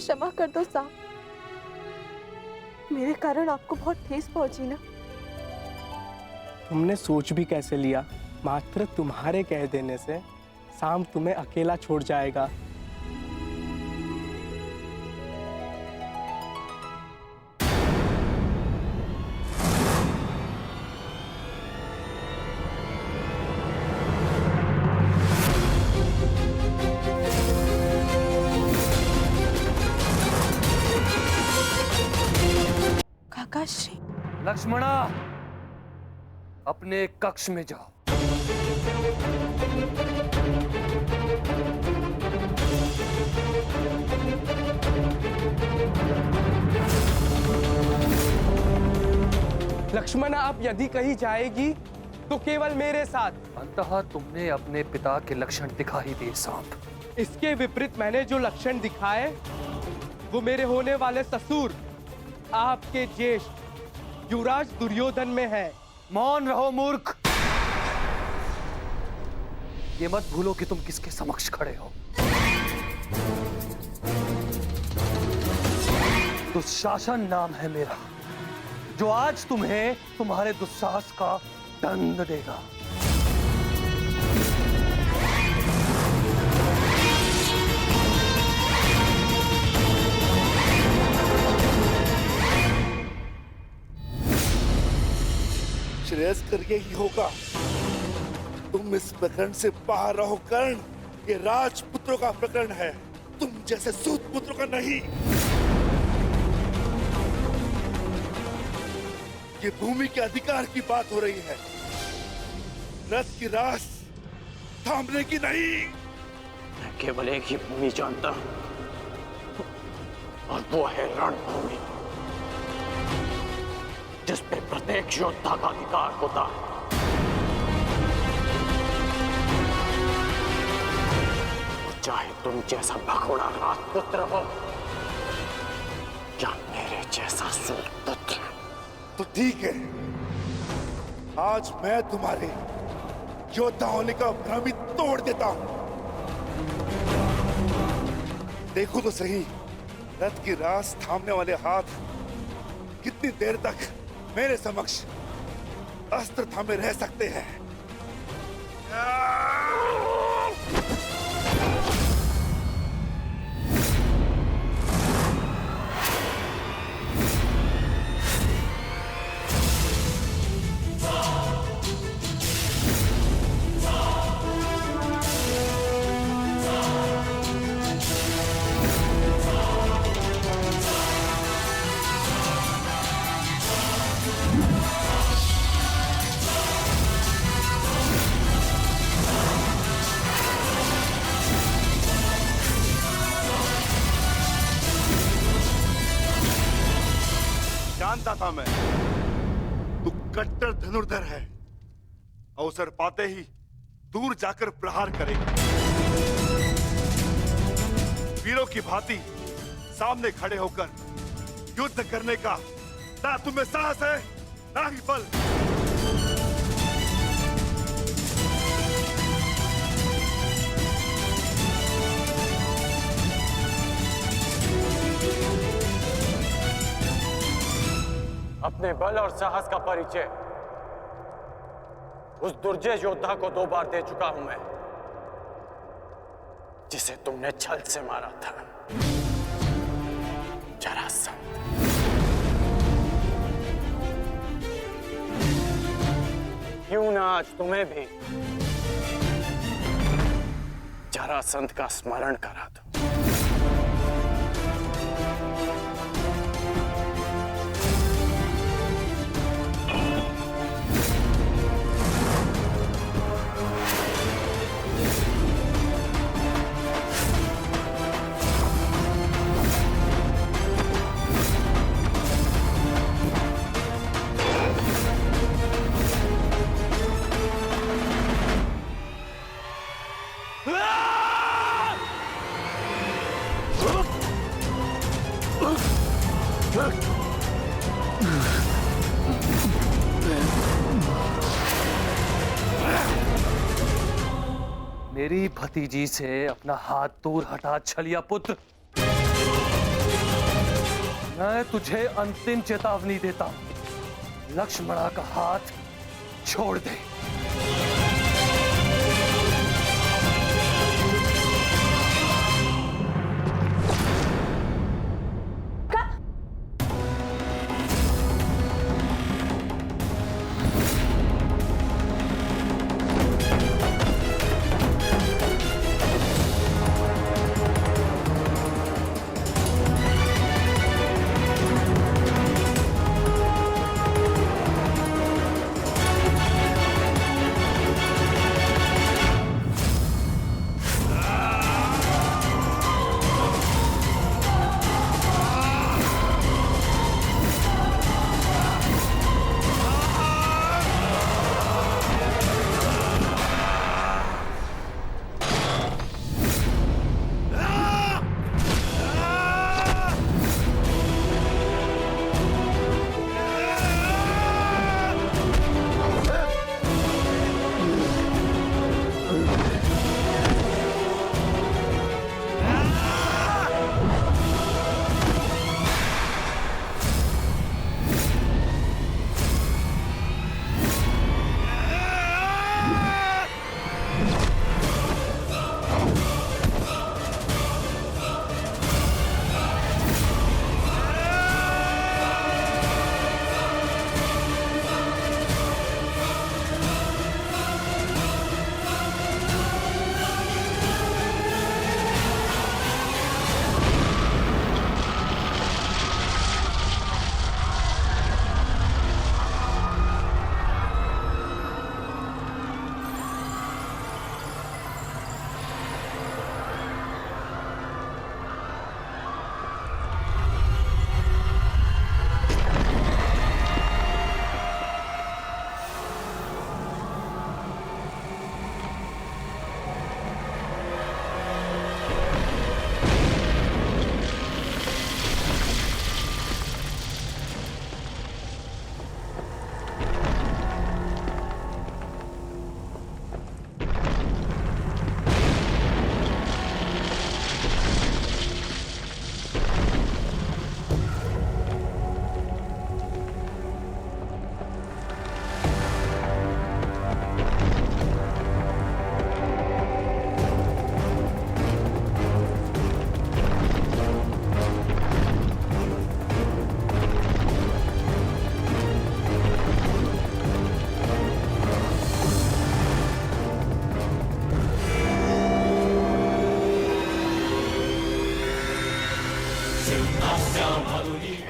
क्षमा कर दो साहब, मेरे कारण आपको बहुत ठेस पहुंची ना। तुमने सोच भी कैसे लिया मात्र तुम्हारे कह देने से शाम तुम्हें अकेला छोड़ जाएगा? काकाश्री, लक्ष्मणा, अपने कक्ष में जाओ। लक्ष्मणा, अब यदि कहीं जाएगी तो केवल मेरे साथ। अंततः तुमने अपने पिता के लक्षण दिखा ही दिए सांप। इसके विपरीत मैंने जो लक्षण दिखाए वो मेरे होने वाले ससुर आपके ज्येष्ठ युवराज दुर्योधन में है। मौन रहो मूर्ख। ये मत भूलो कि तुम किसके समक्ष खड़े हो। दुशासन नाम है मेरा, जो आज तुम्हें तुम्हारे दुस्साहस का दंड देगा। श्रेयस्कर यही होगा। तुम इस प्रकरण से बाहर रहो कर्ण। ये राजपुत्रों का प्रकरण है, तुम जैसे सूत पुत्रों का नहीं। ये भूमि के अधिकार की बात हो रही है, रथ की रास थामने की नहीं। मैं केवल एक ही भूमि जानता हूं और वो है रणभूमि, जिस पे प्रत्येक योद्धा का अधिकार होता है। और चाहे तुम जैसा भगोड़ा राजपुत्र हो या मेरे जैसा सूत पुत्र। तो ठीक है, आज मैं तुम्हारे योद्धा होने का भ्रम ही तोड़ देता हूं। देखो तो सही, रथ की रास थामने वाले हाथ कितनी देर तक मेरे समक्ष अस्त्र थामे रह सकते हैं। जानता था मैं तू कट्टर धनुर्धर है, अवसर पाते ही दूर जाकर प्रहार करेगा। वीरों की भांति सामने खड़े होकर युद्ध करने का ना तुम्हें साहस है ना ही बल। अपने बल और साहस का परिचय उस दुर्जय योद्धा को 2 बार दे चुका हूं मैं, जिसे तुमने छल से मारा था, जरासंध। क्यों ना आज तुम्हें भी जरासंध का स्मरण करा दूं। मेरी भतीजी से अपना हाथ दूर हटा छलिया पुत्र। मैं तुझे अंतिम चेतावनी देता हूं, लक्ष्मणा का हाथ छोड़ दे।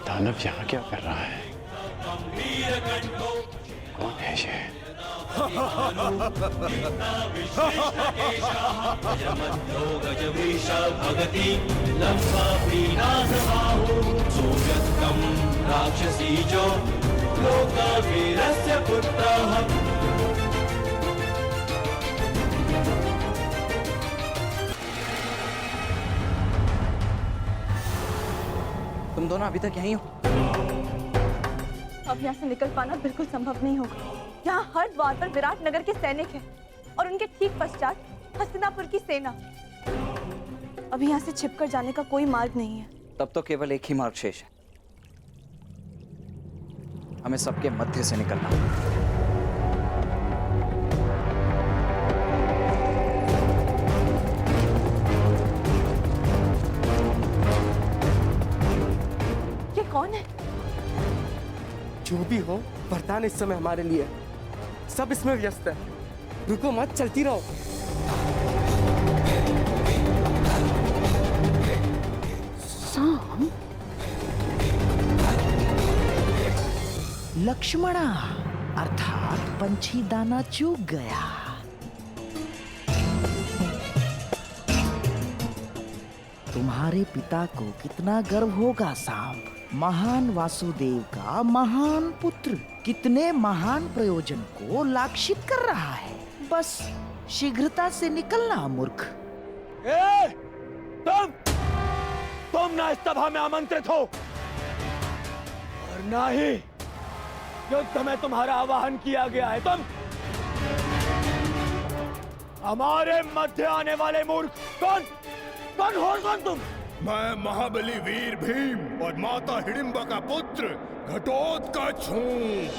दानव यहाँ क्या कर रहा है? कौन है ये? राक्षसी जो लोकवीरस्य पुत्रः। तुम दोनों अभी तक यहीं हो? अब यहाँ से निकल पाना बिल्कुल संभव नहीं होगा। यहाँ हर द्वार पर विराट नगर के सैनिक हैं और उनके ठीक पश्चात हस्तिनापुर की सेना। अभी यहाँ से छिपकर जाने का कोई मार्ग नहीं है। तब तो केवल एक ही मार्ग शेष है, हमें सबके मध्य से निकलना होगा। कौन है? जो भी हो, वरदान इस समय हमारे लिए। सब इसमें व्यस्त है, रुको मत, चलती रहो। साम? लक्ष्मणा अर्थात पंछी दाना चूक गया। तुम्हारे पिता को कितना गर्व होगा साम, महान वासुदेव का महान पुत्र कितने महान प्रयोजन को लाक्षित कर रहा है। बस शीघ्रता से निकलना मूर्ख। तुम ना इस सभा में आमंत्रित हो और ना ही युद्ध में तुम्हारा आवाहन किया गया है। तुम हमारे मध्य आने वाले मूर्ख। कौन हो तुम? मैं महाबली वीर भीम और माता हिडिंबा का पुत्र घटोत्कच हूँ।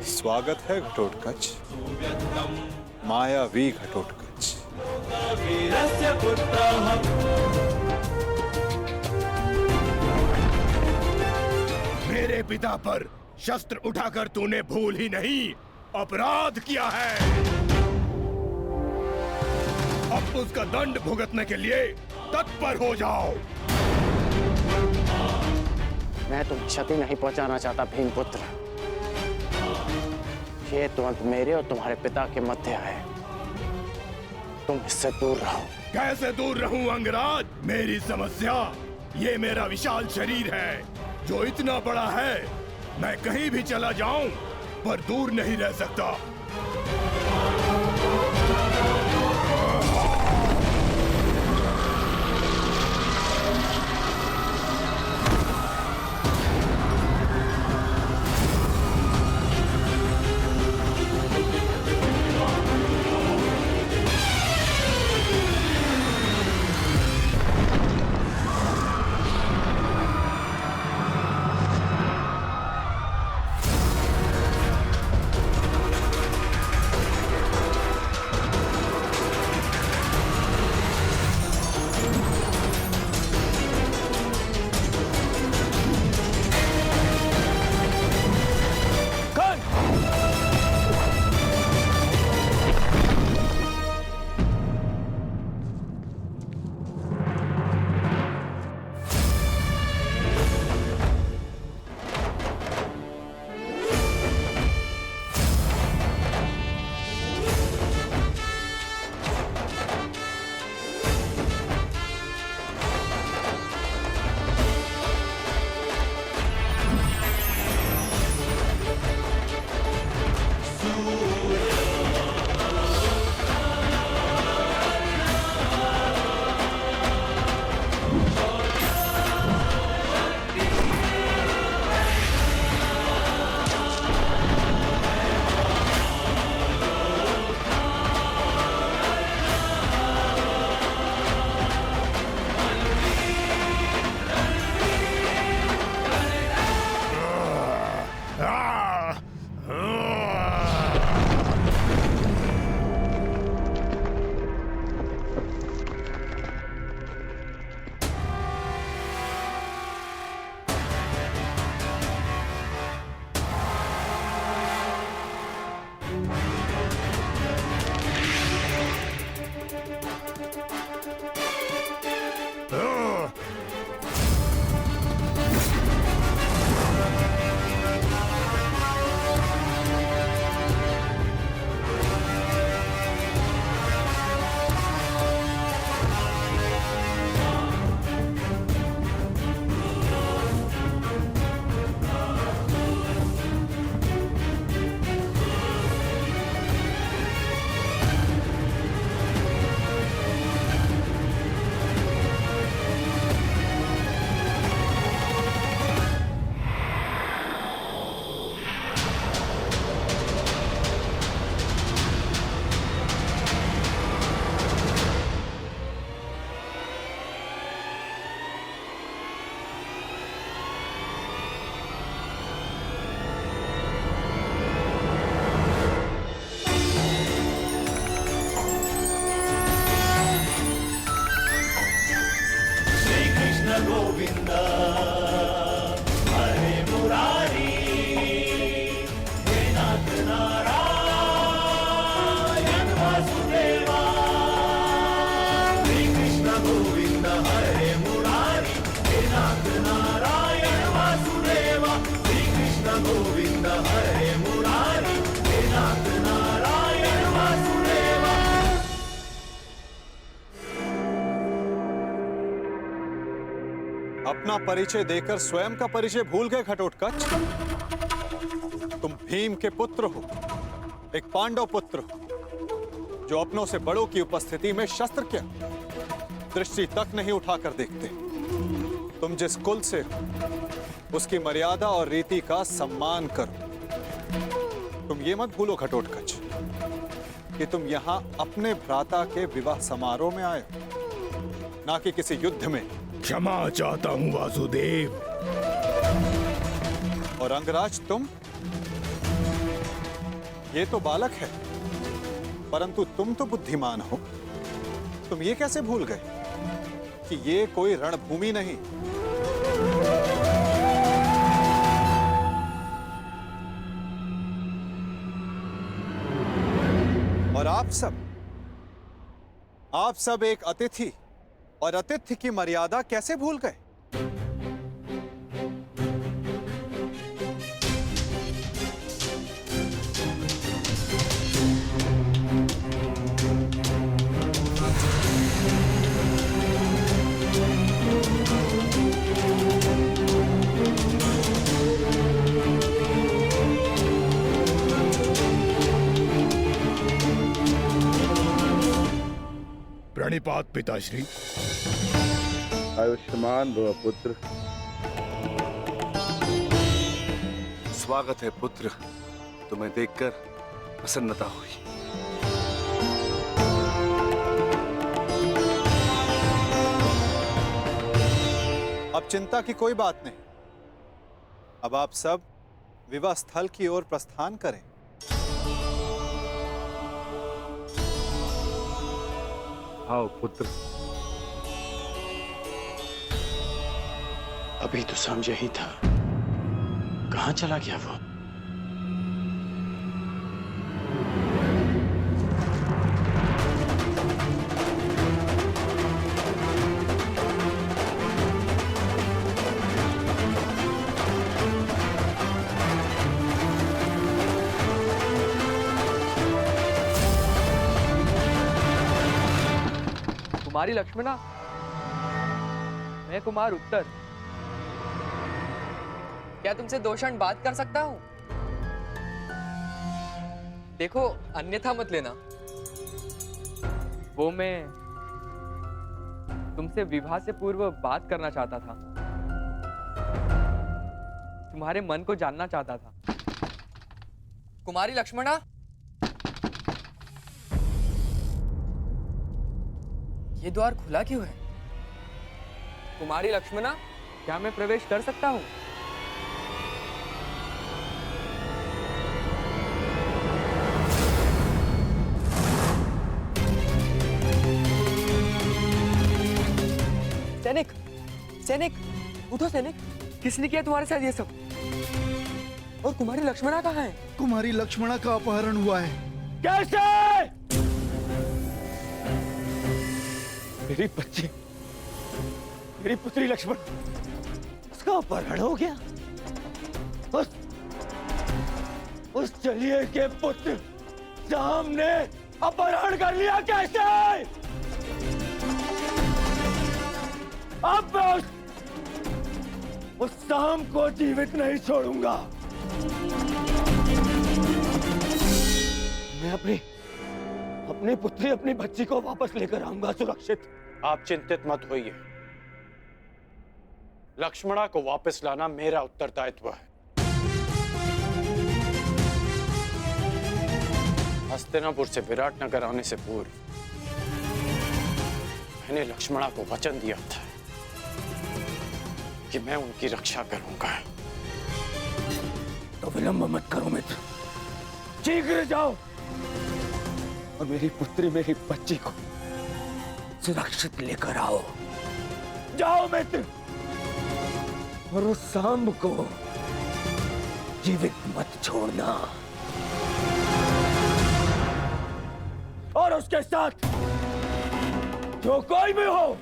स्वागत है घटोत्कच, मायावी घटोत्कच। मेरे पिता पर शस्त्र उठाकर तूने भूल ही नहीं अपराध किया है। अब उसका दंड भुगतने के लिए तत्पर हो जाओ। मैं तुम्हें क्षति नहीं पहुंचाना चाहता भीमपुत्र। ये द्वंद्व मेरे और तुम्हारे पिता के मध्य है। तुम इससे दूर रहो। कैसे दूर रहूं अंगराज? मेरी समस्या ये मेरा विशाल शरीर है जो इतना बड़ा है, मैं कहीं भी चला जाऊं पर दूर नहीं रह सकता। अपना परिचय देकर स्वयं का परिचय भूल गए घटोत्कच? तुम भीम के पुत्र हो, एक पांडव पुत्र हो, जो अपनों से बड़ों की उपस्थिति में शस्त्र क्या दृष्टि तक नहीं उठाकर देखते। तुम जिस कुल से हो, उसकी मर्यादा और रीति का सम्मान करो। तुम ये मत भूलो घटोत्कच कि तुम यहाँ अपने भ्राता के विवाह समारोह में आए हो, ना कि किसी युद्ध में। क्षमा चाहता हूँ वासुदेव। और अंगराज तुम, ये तो बालक है, परंतु तुम तो बुद्धिमान हो। तुम ये कैसे भूल गए कि ये कोई रणभूमि नहीं, और आप सब एक अतिथि और अतिथि की मर्यादा कैसे भूल गए? प्रणिपात पिताश्री। आयुष्मान भव पुत्र। स्वागत है पुत्र, तुम्हें देखकर प्रसन्नता हुई। अब चिंता की कोई बात नहीं। अब आप सब विवाह स्थल की ओर प्रस्थान करें। आओ पुत्र। अभी तो समझ ही था, कहां चला गया वो? कुमारी लक्ष्मणा, मैं कुमार उत्तर। क्या तुमसे 2 क्षण बात कर सकता हूं? देखो, अन्यथा मत लेना। वो मैं तुमसे विवाह से पूर्व बात करना चाहता था, तुम्हारे मन को जानना चाहता था। कुमारी लक्ष्मणा, ये द्वार खुला क्यों है? कुमारी लक्ष्मणा, क्या मैं प्रवेश कर सकता हूँ? सैनिक, सैनिक, उठो सैनिक। किसने किया तुम्हारे साथ ये सब? और कुमारी लक्ष्मणा कहाँ है? कुमारी लक्ष्मणा का अपहरण हुआ है। कैसे? मेरी बच्ची, मेरी पुत्री लक्ष्मण, उसका अपहरण हो गया। उस चलिए के पुत्र शाम ने अपहरण कर लिया। कैसे? अब मैं उस शाम को जीवित नहीं छोड़ूंगा। मैं अपनी पुत्री, अपनी बच्ची को वापस लेकर आऊंगा सुरक्षित। आप चिंतित मत होइए, लक्ष्मणा को वापस लाना मेरा उत्तरदायित्व है। हस्तिनापुर से विराटनगर आने से पूर्व मैंने लक्ष्मणा को वचन दिया था कि मैं उनकी रक्षा करूंगा। तो विलंब मत करो मित्र, शीघ्र जाओ और मेरी पुत्री, मेरी बच्ची को सुरक्षित लेकर आओ। जाओ मित्र, और उस सांब को जीवित मत छोड़ना। और उसके साथ जो कोई भी हो,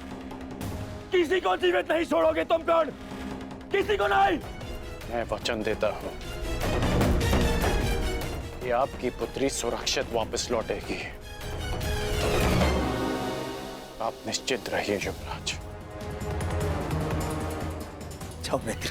किसी को जीवित नहीं छोड़ोगे तुम। कौन? किसी को नहीं। मैं वचन देता हूं कि आपकी पुत्री सुरक्षित वापस लौटेगी। आप निश्चित रहिए युवराज। जाओ मित्र।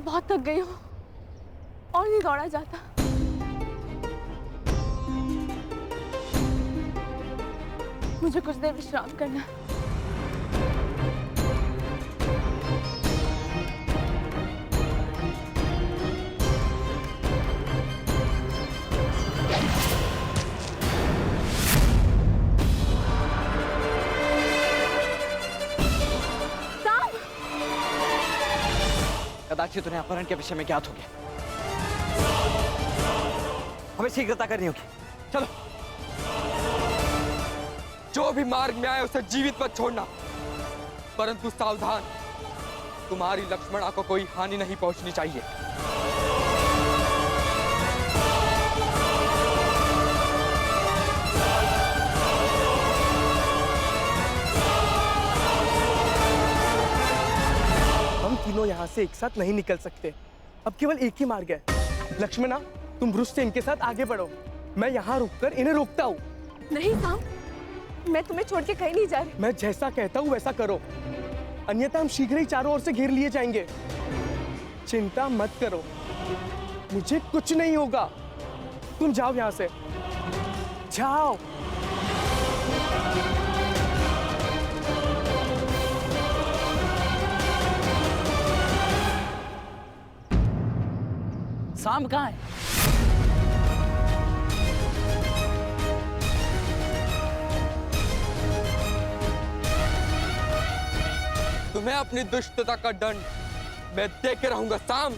बहुत थक गई हूँ और नहीं दौड़ा जाता। मुझे कुछ देर विश्राम करना है। कदाचित उन्हें अपहरण के विषय में ज्ञात हो गया। हमें शीघ्रता करनी होगी। चलो। जो भी मार्ग में आए उसे जीवित मत छोड़ना, परंतु सावधान, तुम्हारी लक्ष्मणा को कोई हानि नहीं पहुंचनी चाहिए। हम तीनों यहाँ से एक साथ नहीं निकल सकते। अब केवल एक ही मार्ग है। लक्ष्मणा, तुम ब्रुश से इनके साथ आगे बढ़ो, मैं यहाँ रुककर इन्हें रोकता हूँ। नहीं साम, मैं तुम्हें छोड़ के कहीं नहीं जा रही। मैं जैसा कहता हूँ वैसा करो, अन्यथा हम शीघ्र ही चारों ओर से घेर लिए जाएंगे। चिंता मत करो, मुझे कुछ नहीं होगा। तुम जाओ यहाँ से, जाओ। शाम कहाँ है? तुम्हें अपनी दुष्टता का दंड मैं दे के रहूंगा शाम।